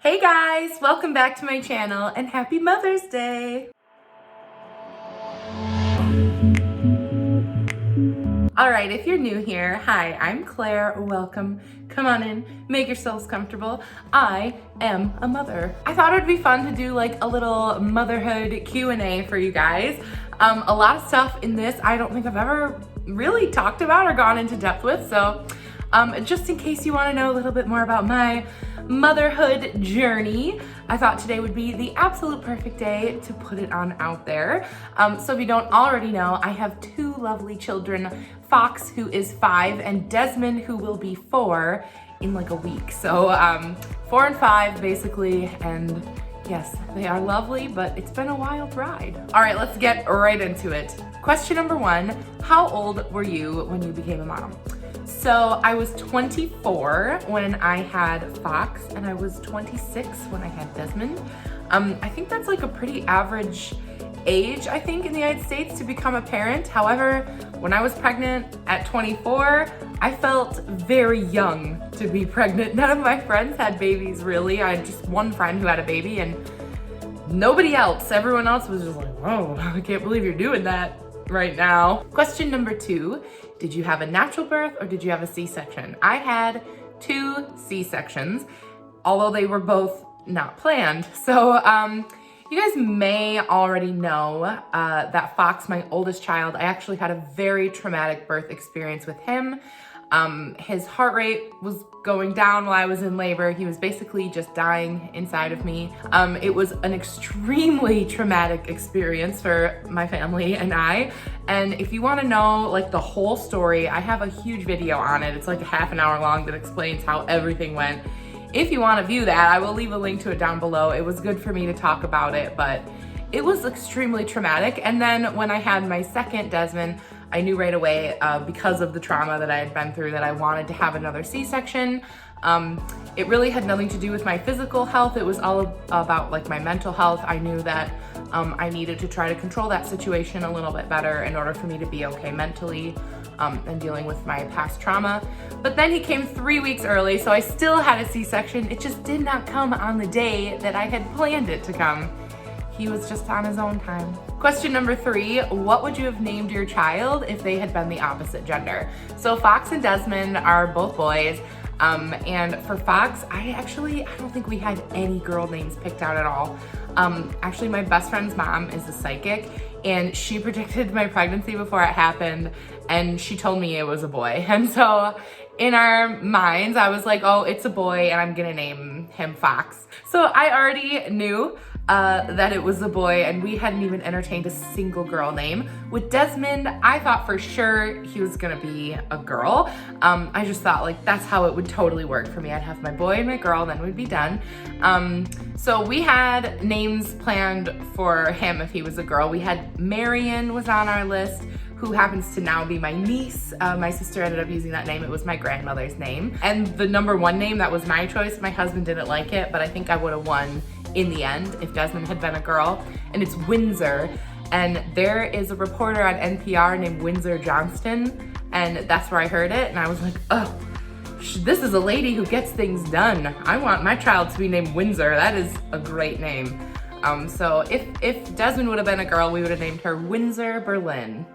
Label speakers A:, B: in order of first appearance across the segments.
A: Hey guys, welcome back to my channel and happy Mother's Day! Alright, if you're new here, hi, I'm Claire, welcome. Come on in, make yourselves comfortable. I am a mother. I thought it would be fun to do like a little motherhood Q&A for you guys. A lot of stuff in this I don't think I've ever really talked about or gone into depth with, so just in case you want to know a little bit more about my motherhood journey, I thought today would be the absolute perfect day to put it on out there. So if you don't already know, I have two lovely children, Fox, who is 5, and Desmond, who will be 4 in like a week. So 4 and 5 basically, and yes, they are lovely, but it's been a wild ride. All right, let's get right into it. Question number 1, how old were you when you became a mom? So I was 24 when I had Fox, and I was 26 when I had Desmond. I think that's like a pretty average age, I think, in the United States to become a parent. However, when I was pregnant at 24, I felt very young to be pregnant. None of my friends had babies, really. I had just one friend who had a baby and nobody else. Everyone else was just like, whoa, I can't believe you're doing that right now. Question number 2, did you have a natural birth or did you have a C-section? I had 2 C-sections, although they were both not planned. So you guys may already know that Fox, my oldest child, I actually had a very traumatic birth experience with him. His heart rate was going down while I was in labor. He was basically just dying inside of me. It was an extremely traumatic experience for my family and I. And if you want to know like the whole story, I have a huge video on it. It's like a half an hour long that explains how everything went. If you want to view that, I will leave a link to it down below. It was good for me to talk about it, but it was extremely traumatic. And then when I had my second, Desmond, I knew right away because of the trauma that I had been through that I wanted to have another C-section. It really had nothing to do with my physical health. It was all about like my mental health. I knew that I needed to try to control that situation a little bit better in order for me to be okay mentally and dealing with my past trauma. But then he came 3 weeks early, so I still had a C-section. It just did not come on the day that I had planned it to come. He was just on his own time. Question number 3, what would you have named your child if they had been the opposite gender? So Fox and Desmond are both boys. And for Fox, I don't think we had any girl names picked out at all. Actually, my best friend's mom is a psychic, and she predicted my pregnancy before it happened, and she told me it was a boy. And so in our minds, I was like, oh, it's a boy, and I'm gonna name him Fox. So I already knew that it was a boy, and we hadn't even entertained a single girl name. With Desmond, I thought for sure he was gonna be a girl. I just thought like that's how it would totally work for me. I'd have my boy and my girl, then we'd be done. So we had names planned for him if he was a girl. We had Marion was on our list, who happens to now be my niece. My sister ended up using that name. It was my grandmother's name. And the number 1 name, that was my choice. My husband didn't like it, but I think I would have won in the end if Desmond had been a girl, and it's Windsor. And there is a reporter on NPR named Windsor Johnston, and that's where I heard it, and I was like, oh, this is a lady who gets things done. I want my child to be named Windsor. That is a great name. So if Desmond would have been a girl, we would have named her Windsor Berlin.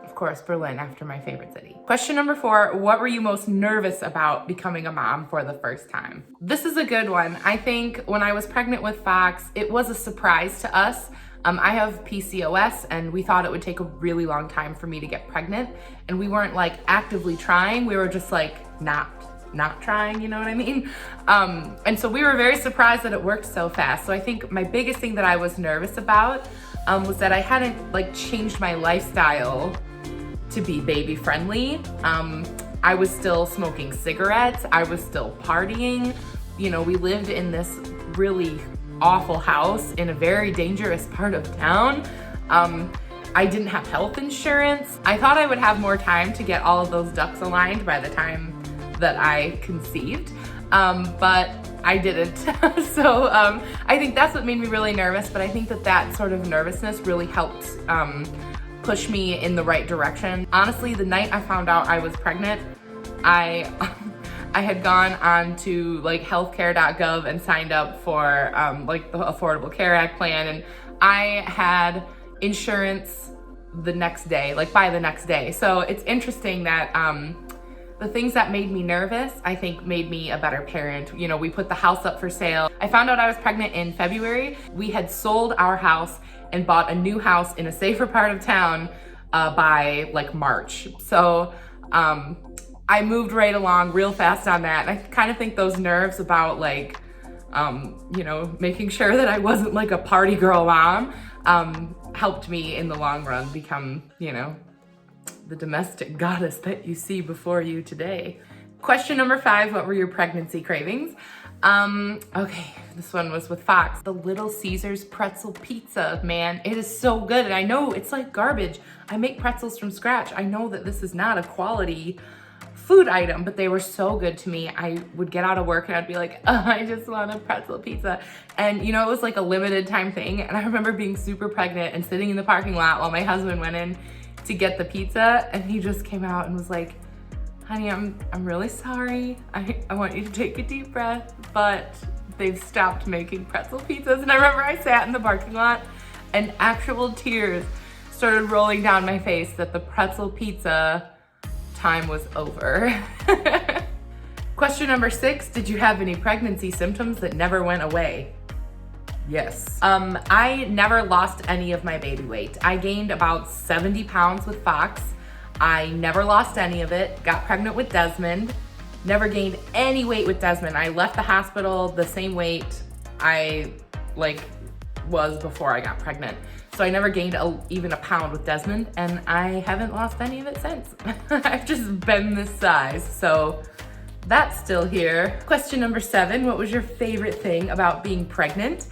A: Of course, Berlin, after my favorite city. Question number 4, what were you most nervous about becoming a mom for the first time? This is a good one. I think when I was pregnant with Fox, it was a surprise to us. I have PCOS, and we thought it would take a really long time for me to get pregnant, and we weren't like actively trying. We were just like not trying, you know what I mean? And so we were very surprised that it worked so fast. So I think my biggest thing that I was nervous about was that I hadn't like changed my lifestyle to be baby friendly. I was still smoking cigarettes. I was still partying. You know, we lived in this really awful house in a very dangerous part of town. I didn't have health insurance. I thought I would have more time to get all of those ducks aligned by the time that I conceived, but I didn't. So I think that's what made me really nervous, but I think that sort of nervousness really helped push me in the right direction. Honestly, the night I found out I was pregnant, I I had gone on to like healthcare.gov and signed up for like the Affordable Care Act plan, and I had insurance the next day, like by the next day. So it's interesting that the things that made me nervous, I think made me a better parent. You know, we put the house up for sale. I found out I was pregnant in February. We had sold our house and bought a new house in a safer part of town by like March. So I moved right along real fast on that. And I kind of think those nerves about like, you know, making sure that I wasn't like a party girl mom helped me in the long run become, you know, the domestic goddess that you see before you today. Question number 5, what were your pregnancy cravings? Okay, this one was with Fox. The Little Caesars pretzel pizza, man, it is so good. And I know it's like garbage. I make pretzels from scratch. I know that this is not a quality food item, but they were so good to me. I would get out of work and I'd be like, oh, I just want a pretzel pizza. And you know, it was like a limited time thing. And I remember being super pregnant and sitting in the parking lot while my husband went in to get the pizza, and he just came out and was like, honey, I'm really sorry. I want you to take a deep breath, but they've stopped making pretzel pizzas. And I remember I sat in the parking lot and actual tears started rolling down my face that the pretzel pizza time was over. Question number 6, did you have any pregnancy symptoms that never went away? Yes. I never lost any of my baby weight. I gained about 70 pounds with Fox. I never lost any of it. Got pregnant with Desmond. Never gained any weight with Desmond. I left the hospital the same weight I was before I got pregnant. So I never gained even a pound with Desmond, and I haven't lost any of it since. I've just been this size, so that's still here. Question number 7, what was your favorite thing about being pregnant?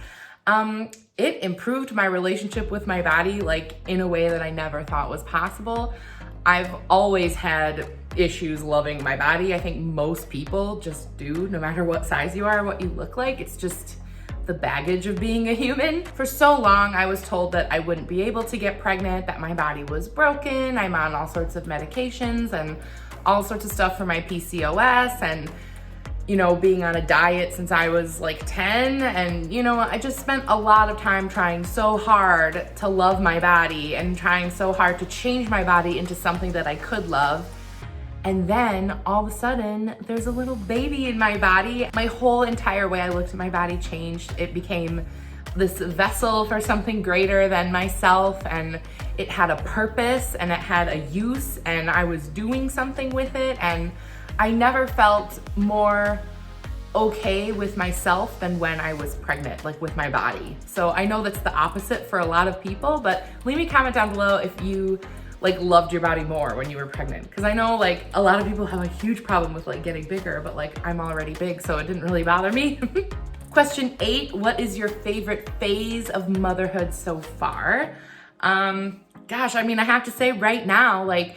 A: It improved my relationship with my body, like in a way that I never thought was possible. I've always had issues loving my body. I think most people just do, no matter what size you are, what you look like. It's just the baggage of being a human. For so long, I was told that I wouldn't be able to get pregnant, that my body was broken. I'm on all sorts of medications and all sorts of stuff for my PCOS, and you know, being on a diet since I was like 10. And, you know, I just spent a lot of time trying so hard to love my body and trying so hard to change my body into something that I could love. And then all of a sudden there's a little baby in my body. My whole entire way I looked at my body changed. It became this vessel for something greater than myself, and it had a purpose and it had a use, and I was doing something with it. And I never felt more okay with myself than when I was pregnant, like with my body. So I know that's the opposite for a lot of people, but leave me a comment down below if you like loved your body more when you were pregnant. Cause I know like a lot of people have a huge problem with like getting bigger, but like I'm already big, so it didn't really bother me. Question 8, what is your favorite phase of motherhood so far? Gosh, I mean, I have to say right now, like,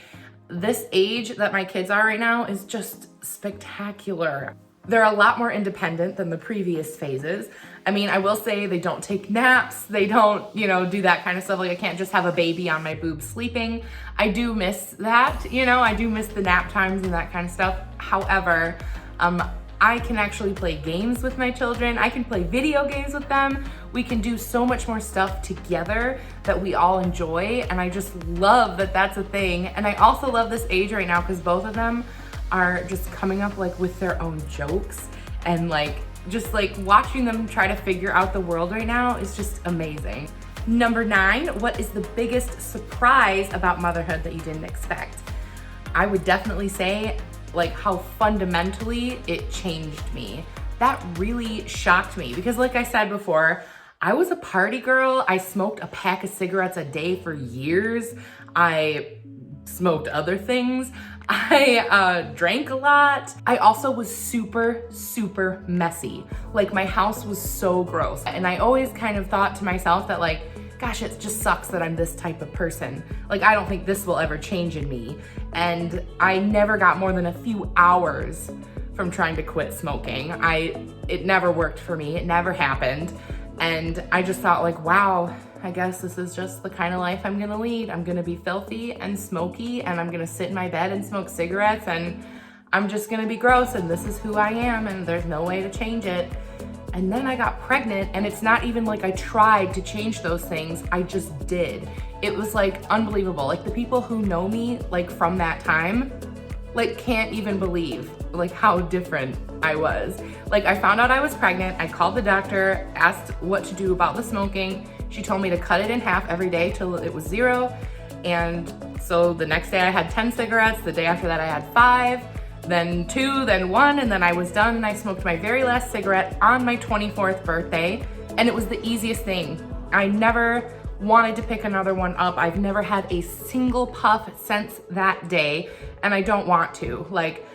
A: this age that my kids are right now is just spectacular. They're a lot more independent than the previous phases. I mean, I will say they don't take naps. They don't, you know, do that kind of stuff. Like I can't just have a baby on my boob sleeping. I do miss that, you know, I do miss the nap times and that kind of stuff. However, I can actually play games with my children. I can play video games with them. We can do so much more stuff together that we all enjoy. And I just love that that's a thing. And I also love this age right now because both of them are just coming up like with their own jokes, and like just like watching them try to figure out the world right now is just amazing. Number 9, what is the biggest surprise about motherhood that you didn't expect? I would definitely say like how fundamentally it changed me. That really shocked me because like I said before, I was a party girl. I smoked a pack of cigarettes a day for years. I smoked other things. I drank a lot. I also was super messy. Like my house was so gross. And I always kind of thought to myself that like, gosh, it just sucks that I'm this type of person. Like, I don't think this will ever change in me. And I never got more than a few hours from trying to quit smoking. It never worked for me. It never happened. And I just thought like, wow, I guess this is just the kind of life I'm gonna lead. I'm gonna be filthy and smoky, and I'm gonna sit in my bed and smoke cigarettes, and I'm just gonna be gross and this is who I am and there's no way to change it. And then I got pregnant, and it's not even like I tried to change those things, I just did. It was like unbelievable. Like the people who know me like from that time, like can't even believe like how different I was. Like I found out I was pregnant, I called the doctor, asked what to do about the smoking. She told me to cut it in half every day till it was 0. And so the next day I had 10 cigarettes, the day after that I had 5. Then 2, then 1, and then I was done and I smoked my very last cigarette on my 24th birthday. And it was the easiest thing. I never wanted to pick another one up. I've never had a single puff since that day, and I don't want to. Like,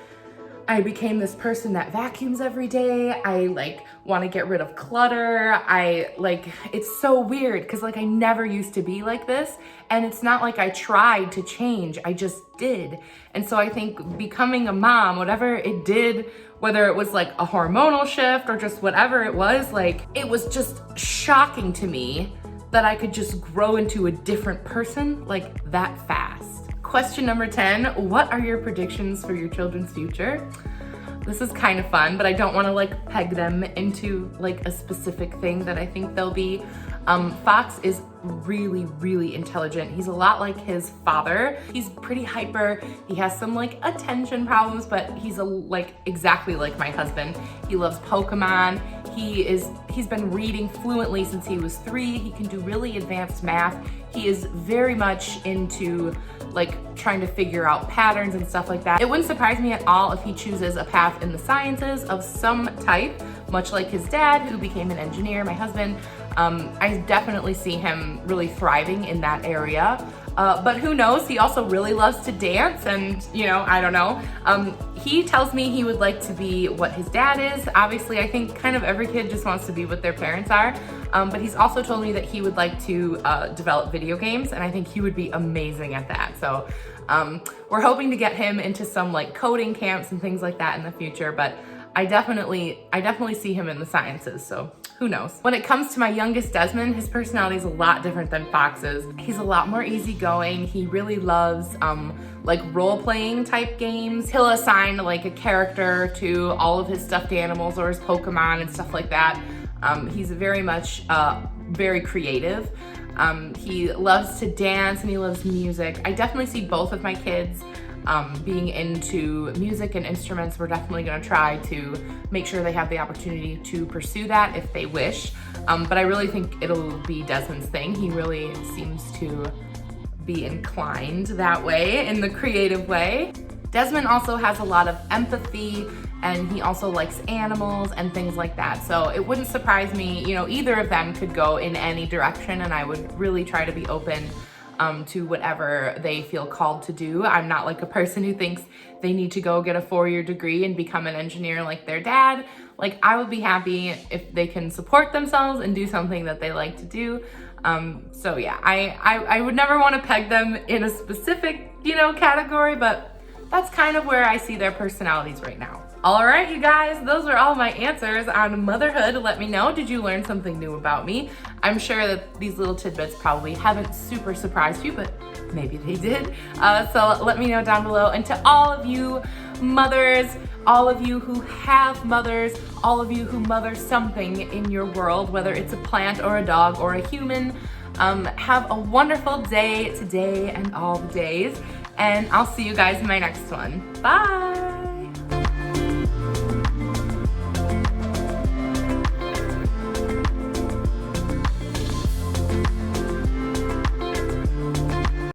A: I became this person that vacuums every day. I like want to get rid of clutter. It's so weird because like I never used to be like this, and it's not like I tried to change, I just did. And so I think becoming a mom, whatever it did, whether it was like a hormonal shift or just whatever it was, like it was just shocking to me that I could just grow into a different person like that fast. Question number 10, what are your predictions for your children's future? This is kind of fun, but I don't want to like peg them into like a specific thing that I think they'll be. Fox is really, really intelligent. He's a lot like his father. He's pretty hyper. He has some like attention problems, but he's like exactly like my husband. He loves Pokemon. He's been reading fluently since he was 3. He can do really advanced math. He is very much into like trying to figure out patterns and stuff like that. It wouldn't surprise me at all if he chooses a path in the sciences of some type, much like his dad, who became an engineer, my husband. I definitely see him really thriving in that area. But who knows, he also really loves to dance, and you know, I don't know. He tells me he would like to be what his dad is. Obviously, I think kind of every kid just wants to be what their parents are. But he's also told me that he would like to develop video games, and I think he would be amazing at that. So we're hoping to get him into some like coding camps and things like that in the future, but I definitely see him in the sciences, so who knows. When it comes to my youngest Desmond, his personality is a lot different than Fox's. He's a lot more easygoing. He really loves like role-playing type games. He'll assign like a character to all of his stuffed animals or his Pokemon and stuff like that. He's very much very creative. He loves to dance and he loves music. I definitely see both of my kids being into music and instruments. We're definitely gonna try to make sure they have the opportunity to pursue that if they wish. But I really think it'll be Desmond's thing. He really seems to be inclined that way, in the creative way. Desmond also has a lot of empathy, and he also likes animals and things like that. So it wouldn't surprise me, you know, either of them could go in any direction, and I would really try to be open to whatever they feel called to do. I'm not like a person who thinks they need to go get a 4-year degree and become an engineer like their dad. Like, I would be happy if they can support themselves and do something that they like to do. So yeah, I would never want to peg them in a specific, you know, category, but that's kind of where I see their personalities right now. All right, you guys, those are all my answers on motherhood. Let me know, did you learn something new about me? I'm sure that these little tidbits probably haven't super surprised you, but maybe they did. So let me know down below. And to all of you mothers, all of you who have mothers, all of you who mother something in your world, whether it's a plant or a dog or a human, have a wonderful day today and all the days. And I'll see you guys in my next one. Bye.